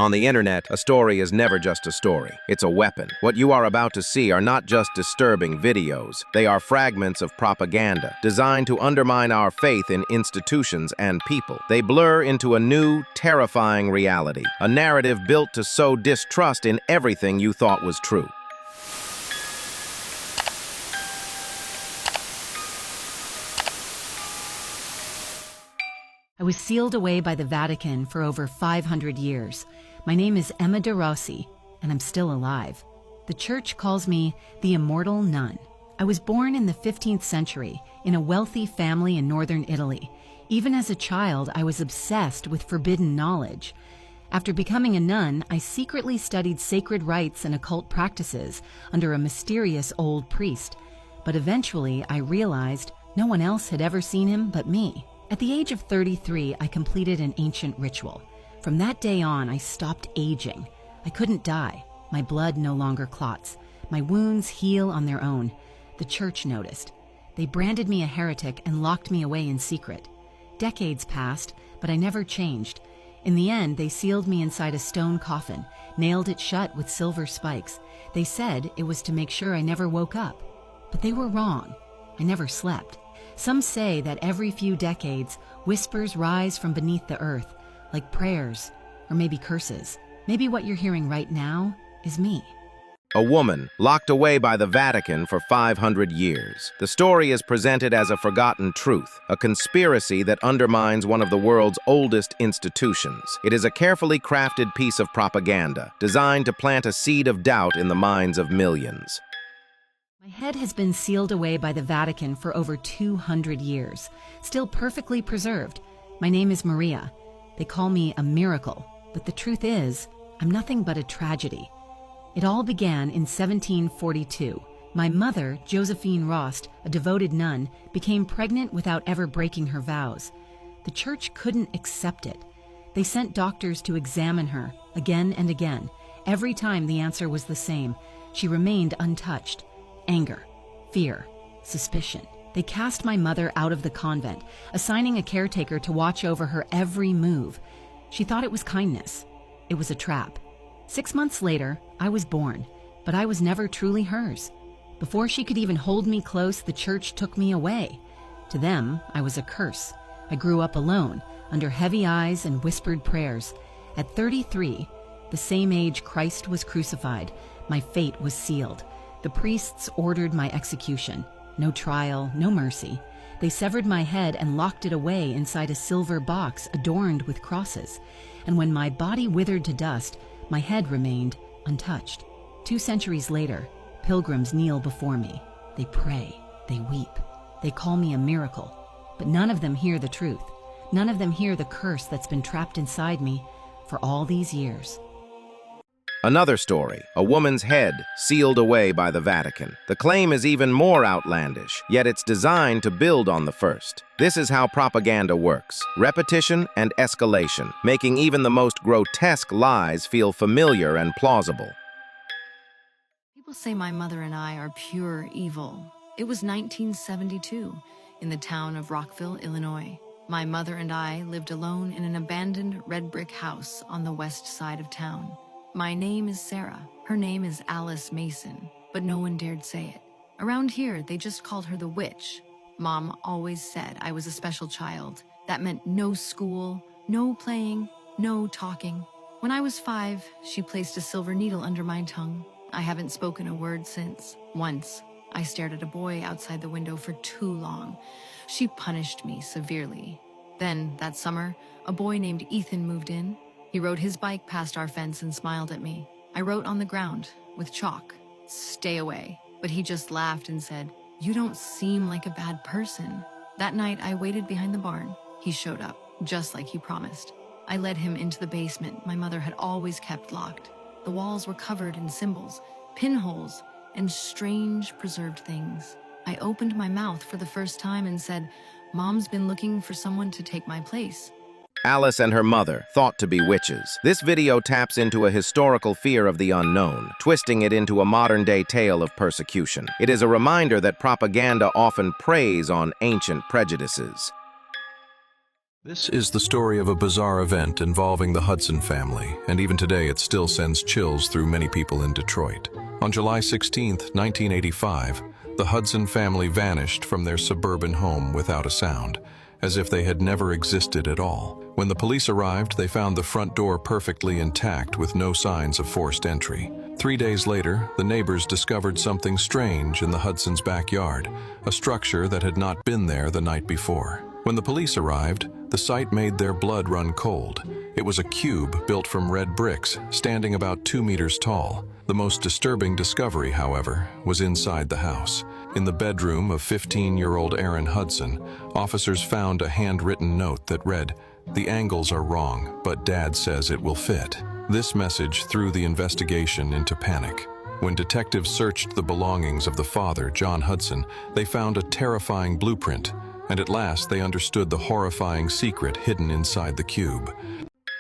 On the internet, a story is never just a story. It's a weapon. What you are about to see are not just disturbing videos. They are fragments of propaganda designed to undermine our faith in institutions and people. They blur into a new, terrifying reality, a narrative built to sow distrust in everything you thought was true. I was sealed away by the Vatican for over 500 years. My name is Emma de Rossi, and I'm still alive. The church calls me the immortal nun. I was born in the 15th century in a wealthy family in northern Italy. Even as a child, I was obsessed with forbidden knowledge. After becoming a nun, I secretly studied sacred rites and occult practices under a mysterious old priest. But eventually, I realized no one else had ever seen him but me. At the age of 33, I completed an ancient ritual. From that day on, I stopped aging. I couldn't die. My blood no longer clots. My wounds heal on their own. The church noticed. They branded me a heretic and locked me away in secret. Decades passed, but I never changed. In the end, they sealed me inside a stone coffin, nailed it shut with silver spikes. They said it was to make sure I never woke up. But they were wrong. I never slept. Some say that every few decades, whispers rise from beneath the earth, like prayers, or maybe curses. Maybe what you're hearing right now is me. A woman locked away by the Vatican for 500 years. The story is presented as a forgotten truth, a conspiracy that undermines one of the world's oldest institutions. It is a carefully crafted piece of propaganda, designed to plant a seed of doubt in the minds of millions. My head has been sealed away by the Vatican for over 200 years, still perfectly preserved. My name is Maria. They call me a miracle, but the truth is, I'm nothing but a tragedy. It all began in 1742. My mother, Josephine Rost, a devoted nun, became pregnant without ever breaking her vows. The church couldn't accept it. They sent doctors to examine her again and again. Every time the answer was the same. She remained untouched. Anger, fear, suspicion. They cast my mother out of the convent, assigning a caretaker to watch over her every move. She thought it was kindness. It was a trap. 6 months later, I was born, but I was never truly hers. Before she could even hold me close, the church took me away. To them, I was a curse. I grew up alone, under heavy eyes and whispered prayers. At 33, the same age Christ was crucified, my fate was sealed. The priests ordered my execution. No trial, no mercy. They severed my head and locked it away inside a silver box adorned with crosses. And when my body withered to dust, my head remained untouched. 2 centuries later, pilgrims kneel before me. They pray, they weep. They call me a miracle. But none of them hear the truth. None of them hear the curse that's been trapped inside me for all these years. Another story, a woman's head sealed away by the Vatican. The claim is even more outlandish, yet it's designed to build on the first. This is how propaganda works: repetition and escalation, making even the most grotesque lies feel familiar and plausible. People say my mother and I are pure evil. It was 1972 in the town of Rockville, Illinois. My mother and I lived alone in an abandoned red brick house on the west side of town. My name is Sarah. Her name is Alice Mason, but no one dared say it. Around here, they just called her the witch. Mom always said I was a special child. That meant no school, no playing, no talking. When I was 5, she placed a silver needle under my tongue. I haven't spoken a word since. Once, I stared at a boy outside the window for too long. She punished me severely. Then, that summer, a boy named Ethan moved in. He rode his bike past our fence and smiled at me. I wrote on the ground, with chalk, "Stay away." But he just laughed and said, "You don't seem like a bad person." That night, I waited behind the barn. He showed up, just like he promised. I led him into the basement my mother had always kept locked. The walls were covered in symbols, pinholes, and strange preserved things. I opened my mouth for the first time and said, "Mom's been looking for someone to take my place." Alice and her mother, thought to be witches. This video taps into a historical fear of the unknown, twisting it into a modern-day tale of persecution. It is a reminder that propaganda often preys on ancient prejudices. This is the story of a bizarre event involving the Hudson family, and even today it still sends chills through many people in Detroit. On July 16, 1985, the Hudson family vanished from their suburban home without a sound, as if they had never existed at all. When the police arrived, they found the front door perfectly intact with no signs of forced entry. 3 days later, the neighbors discovered something strange in the Hudson's backyard, a structure that had not been there the night before. When the police arrived, the sight made their blood run cold. It was a cube built from red bricks, standing about 2 meters tall. The most disturbing discovery, however, was inside the house. In the bedroom of 15-year-old Aaron Hudson, officers found a handwritten note that read, "The angles are wrong, but Dad says it will fit." This message threw the investigation into panic. When detectives searched the belongings of the father, John Hudson, they found a terrifying blueprint, and at last they understood the horrifying secret hidden inside the cube.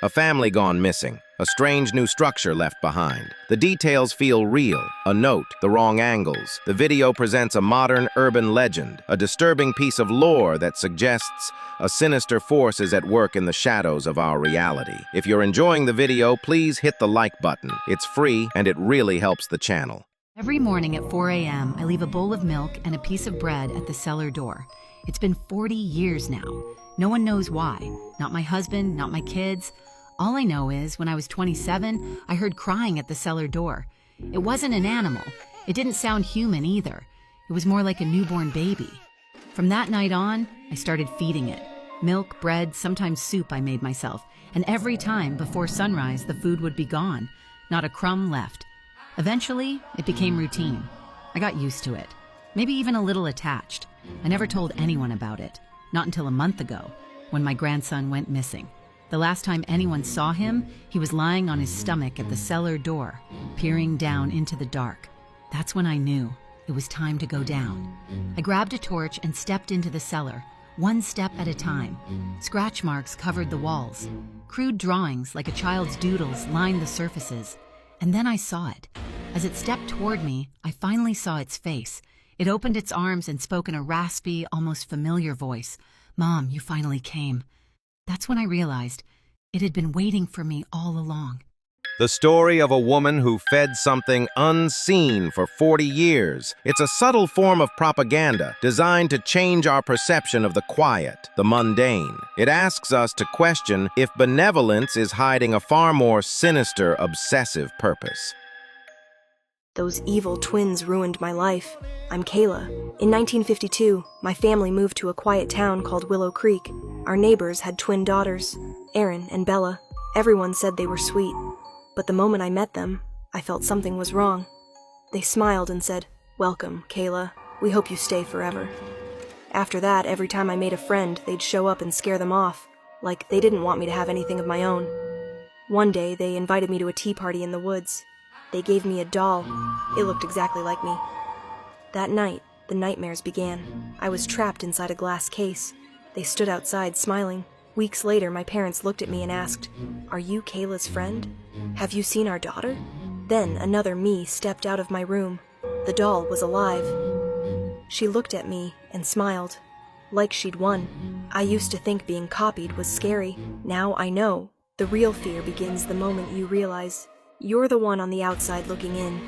A family gone missing, a strange new structure left behind. The details feel real, a note, the wrong angles. The video presents a modern urban legend, a disturbing piece of lore that suggests a sinister force is at work in the shadows of our reality. If you're enjoying the video, please hit the like button. It's free and it really helps the channel. Every morning at 4 a.m., I leave a bowl of milk and a piece of bread at the cellar door. It's been 40 years now. No one knows why. Not my husband, not my kids. All I know is when I was 27, I heard crying at the cellar door. It wasn't an animal. It didn't sound human either. It was more like a newborn baby. From that night on, I started feeding it. Milk, bread, sometimes soup I made myself. And every time before sunrise, the food would be gone. Not a crumb left. Eventually, it became routine. I got used to it. Maybe even a little attached. I never told anyone about it. Not until a month ago, when my grandson went missing. The last time anyone saw him, he was lying on his stomach at the cellar door, peering down into the dark. That's when I knew it was time to go down. I grabbed a torch and stepped into the cellar, one step at a time. Scratch marks covered the walls. Crude drawings, like a child's doodles, lined the surfaces. And then I saw it. As it stepped toward me, I finally saw its face. It opened its arms and spoke in a raspy, almost familiar voice. "Mom, you finally came." That's when I realized it had been waiting for me all along. The story of a woman who fed something unseen for 40 years. It's a subtle form of propaganda designed to change our perception of the quiet, the mundane. It asks us to question if benevolence is hiding a far more sinister, obsessive purpose. Those evil twins ruined my life. I'm Kayla. In 1952, my family moved to a quiet town called Willow Creek. Our neighbors had twin daughters, Erin and Bella. Everyone said they were sweet. But the moment I met them, I felt something was wrong. They smiled and said, "Welcome, Kayla. We hope you stay forever." After that, every time I made a friend, they'd show up and scare them off, like they didn't want me to have anything of my own. One day, they invited me to a tea party in the woods. They gave me a doll. It looked exactly like me. That night, the nightmares began. I was trapped inside a glass case. They stood outside, smiling. Weeks later, my parents looked at me and asked, "Are you Kayla's friend? Have you seen our daughter?" Then another me stepped out of my room. The doll was alive. She looked at me and smiled, like she'd won. I used to think being copied was scary. Now I know. The real fear begins the moment you realize you're the one on the outside looking in.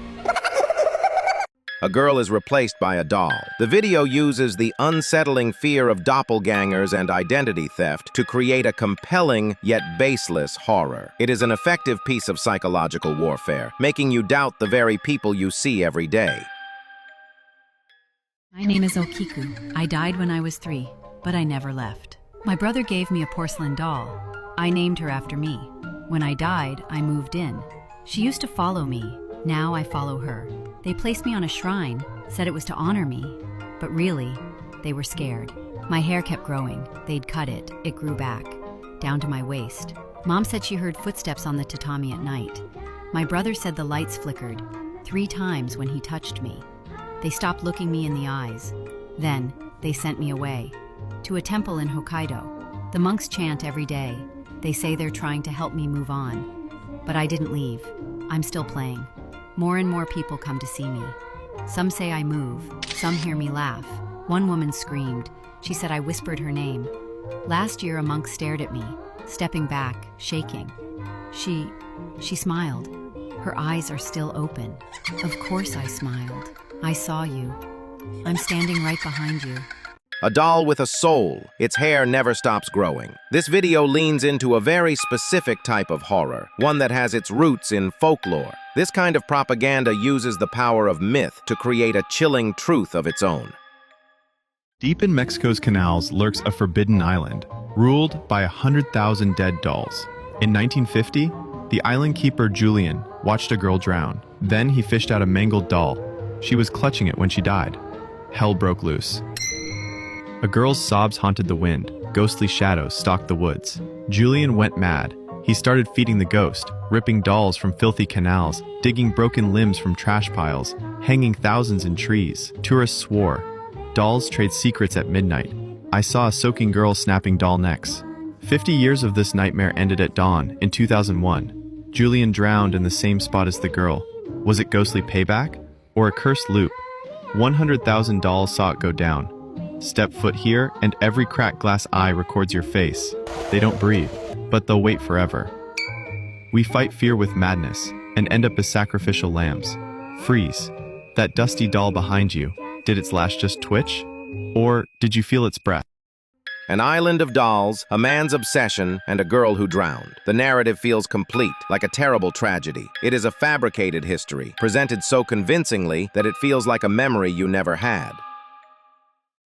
A girl is replaced by a doll. The video uses the unsettling fear of doppelgangers and identity theft to create a compelling yet baseless horror. It is an effective piece of psychological warfare, making you doubt the very people you see every day. My name is Okiku. I died when I was 3, but I never left. My brother gave me a porcelain doll. I named her after me. When I died, I moved in. She used to follow me. Now I follow her. They placed me on a shrine, said it was to honor me, but really, they were scared. My hair kept growing. They'd cut it. It grew back, down to my waist. Mom said she heard footsteps on the tatami at night. My brother said the lights flickered 3 times when he touched me. They stopped looking me in the eyes. Then, they sent me away, to a temple in Hokkaido. The monks chant every day. They say they're trying to help me move on. But I didn't leave. I'm still playing. More and more people come to see me. Some say I move. Some hear me laugh. One woman screamed. She said I whispered her name. Last year, a monk stared at me, stepping back, shaking. She smiled. Her eyes are still open. Of course I smiled. I saw you. I'm standing right behind you. A doll with a soul. Its hair never stops growing. This video leans into a very specific type of horror, one that has its roots in folklore. This kind of propaganda uses the power of myth to create a chilling truth of its own. Deep in Mexico's canals lurks a forbidden island, ruled by 100,000 dead dolls. In 1950, the island keeper Julian watched a girl drown. Then he fished out a mangled doll. She was clutching it when she died. Hell broke loose. A girl's sobs haunted the wind. Ghostly shadows stalked the woods. Julian went mad. He started feeding the ghost, ripping dolls from filthy canals, digging broken limbs from trash piles, hanging thousands in trees. Tourists swore. Dolls trade secrets at midnight. I saw a soaking girl snapping doll necks. 50 years of this nightmare ended at dawn in 2001. Julian drowned in the same spot as the girl. Was it ghostly payback or a cursed loop? 100,000 dolls saw it go down. Step foot here, and every cracked glass eye records your face. They don't breathe, but they'll wait forever. We fight fear with madness, and end up as sacrificial lambs. Freeze. That dusty doll behind you, did its lash just twitch? Or did you feel its breath? An island of dolls, a man's obsession, and a girl who drowned. The narrative feels complete, like a terrible tragedy. It is a fabricated history, presented so convincingly that it feels like a memory you never had.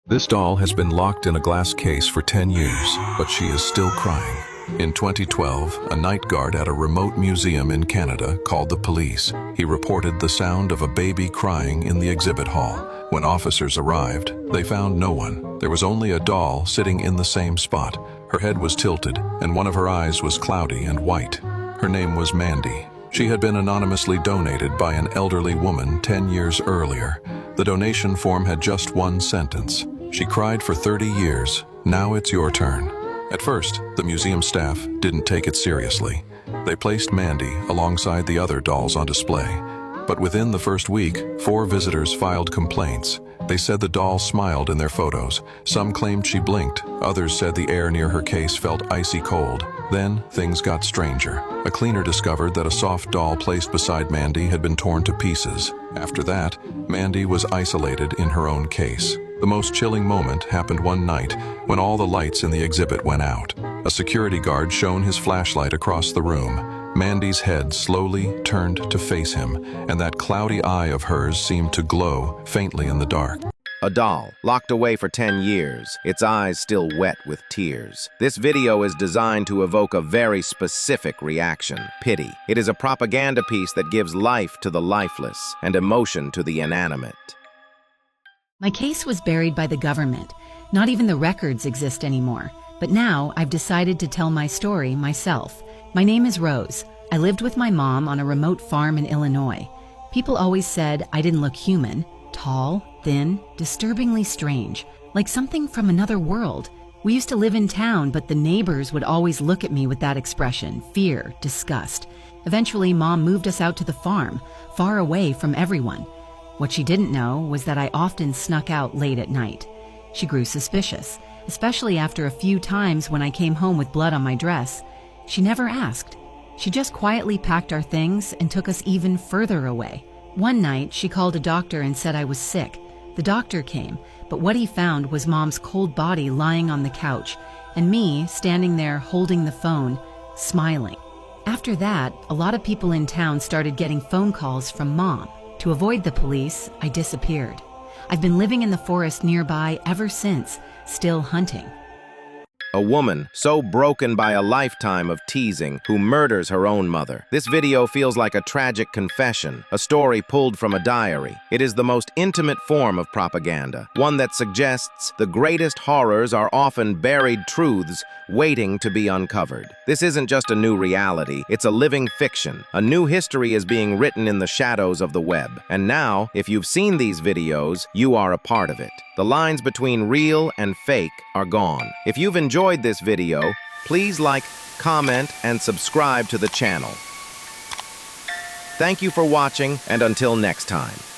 This doll has been locked in a glass case for 10 years, but she is still crying. In 2012, a night guard at a remote museum in Canada called the police. He reported the sound of a baby crying in the exhibit hall. When officers arrived, they found no one. There was only a doll sitting in the same spot. Her head was tilted, and one of her eyes was cloudy and white. Her name was Mandy. She had been anonymously donated by an elderly woman 10 years earlier. The donation form had just one sentence. She cried for 30 years. Now it's your turn. At first, the museum staff didn't take it seriously. They placed Mandy alongside the other dolls on display. But within the first week, 4 visitors filed complaints. They said the doll smiled in their photos. Some claimed she blinked. Others said the air near her case felt icy cold. Then, things got stranger. A cleaner discovered that a soft doll placed beside Mandy had been torn to pieces. After that, Mandy was isolated in her own case. The most chilling moment happened one night when all the lights in the exhibit went out. A security guard shone his flashlight across the room. Mandy's head slowly turned to face him, and that cloudy eye of hers seemed to glow faintly in the dark. A doll, locked away for 10 years, its eyes still wet with tears. This video is designed to evoke a very specific reaction: pity. It is a propaganda piece that gives life to the lifeless and emotion to the inanimate. My case was buried by the government. Not even the records exist anymore. But now I've decided to tell my story myself. My name is Rose. I lived with my mom on a remote farm in Illinois. People always said I didn't look human. Tall, thin, disturbingly strange, like something from another world. We used to live in town, but the neighbors would always look at me with that expression: fear, disgust. Eventually, Mom moved us out to the farm, far away from everyone. What she didn't know was that I often snuck out late at night. She grew suspicious, especially after a few times when I came home with blood on my dress. She never asked. She just quietly packed our things and took us even further away. One night, she called a doctor and said I was sick. The doctor came, but what he found was Mom's cold body lying on the couch, and me standing there holding the phone, smiling. After that, a lot of people in town started getting phone calls from Mom. To avoid the police, I disappeared. I've been living in the forest nearby ever since, still hunting. A woman so broken by a lifetime of teasing who murders her own mother. This video feels like a tragic confession, a story pulled from a diary. It is the most intimate form of propaganda, one that suggests the greatest horrors are often buried truths waiting to be uncovered. This isn't just a new reality, it's a living fiction. A new history is being written in the shadows of the web. And now, if you've seen these videos, you are a part of it. The lines between real and fake are gone. If you've enjoyed this video, please like, comment, and subscribe to the channel. Thank you for watching, and until next time.